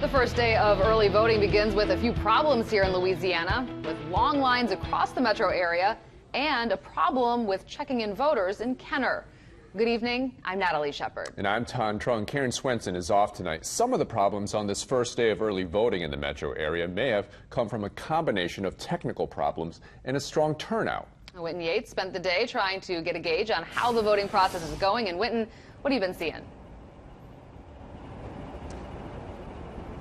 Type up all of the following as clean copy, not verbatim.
The first day of early voting begins with a few problems here in Louisiana, with long lines across the metro area and a problem with checking in voters in Kenner. Good evening, I'm Natalie Shepard. And I'm Ton Trung. Karen Swenson is off tonight. Some of the problems on this first day of early voting in the metro area may have come from a combination of technical problems and a strong turnout. Winton Yates spent the day trying to get a gauge on how the voting process is going. And Winton, what have you been seeing?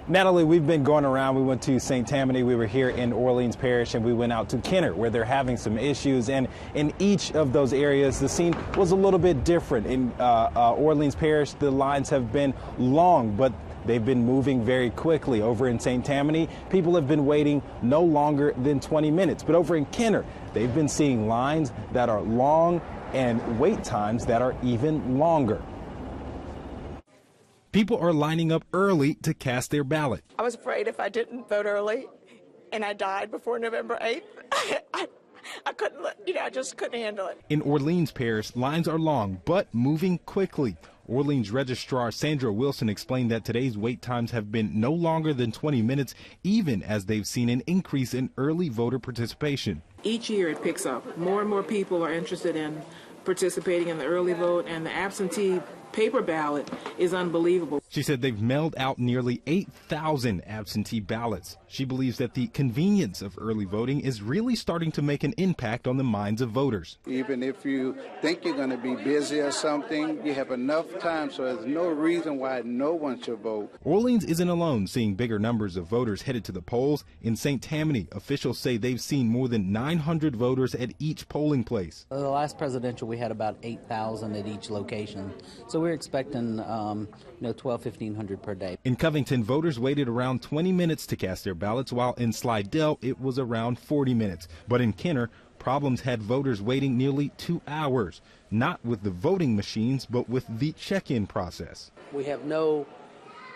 Natalie, we've been going around. We went to St. Tammany. We were here in Orleans Parish, and we went out to Kenner, where they're having some issues. And in each of those areas, the scene was a little bit different. In Orleans Parish, the lines have been long, but they've been moving very quickly. Over in St. Tammany, people have been waiting no longer than 20 minutes. But over in Kenner, they've been seeing lines that are long and wait times that are even longer. People are lining up early to cast their ballot. I was afraid if I didn't vote early and I died before November 8th, I couldn't, I just couldn't handle it. In Orleans Parish, lines are long, but moving quickly. Orleans Registrar Sandra Wilson explained that today's wait times have been no longer than 20 minutes, even as they've seen an increase in early voter participation. Each year it picks up. More and more people are interested in participating in the early vote, and the absentee paper ballot is unbelievable. She said they've mailed out nearly 8,000 absentee ballots. She believes that the convenience of early voting is really starting to make an impact on the minds of voters. Even if you think you're going to be busy or something, you have enough time, so there's no reason why no one should vote. Orleans isn't alone seeing bigger numbers of voters headed to the polls. In St. Tammany, officials say they've seen more than 900 voters at each polling place. The last presidential, we had about 8,000 at each location. So we're expecting 1,500 per day. In Covington, voters waited around 20 minutes to cast their ballots, while in Slidell it was around 40 minutes. But in Kenner, problems had voters waiting nearly 2 hours, not with the voting machines, but with the check-in process. We have no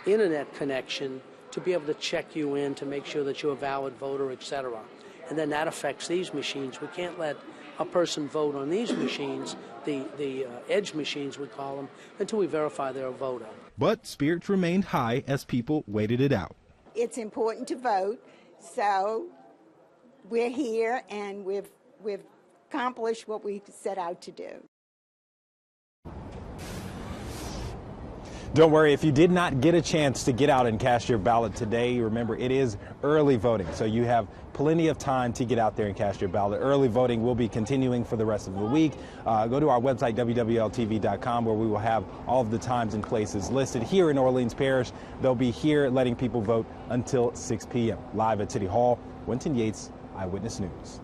internet connection to be able to check you in to make sure that you're a valid voter, etc. And then that affects these machines. We can't let a person vote on these machines, the edge machines we call them, until we verify they're a voter. But spirits remained high as people waited it out. It's important to vote, so we're here and we've accomplished what we set out to do. Don't worry, if you did not get a chance to get out and cast your ballot today, remember it is early voting, so you have plenty of time to get out there and cast your ballot. Early voting will be continuing for the rest of the week. Go to our website, wwltv.com, where we will have all of the times and places listed. Here in Orleans Parish, they'll be here letting people vote until 6 p.m. Live at City Hall, Winton Yates, Eyewitness News.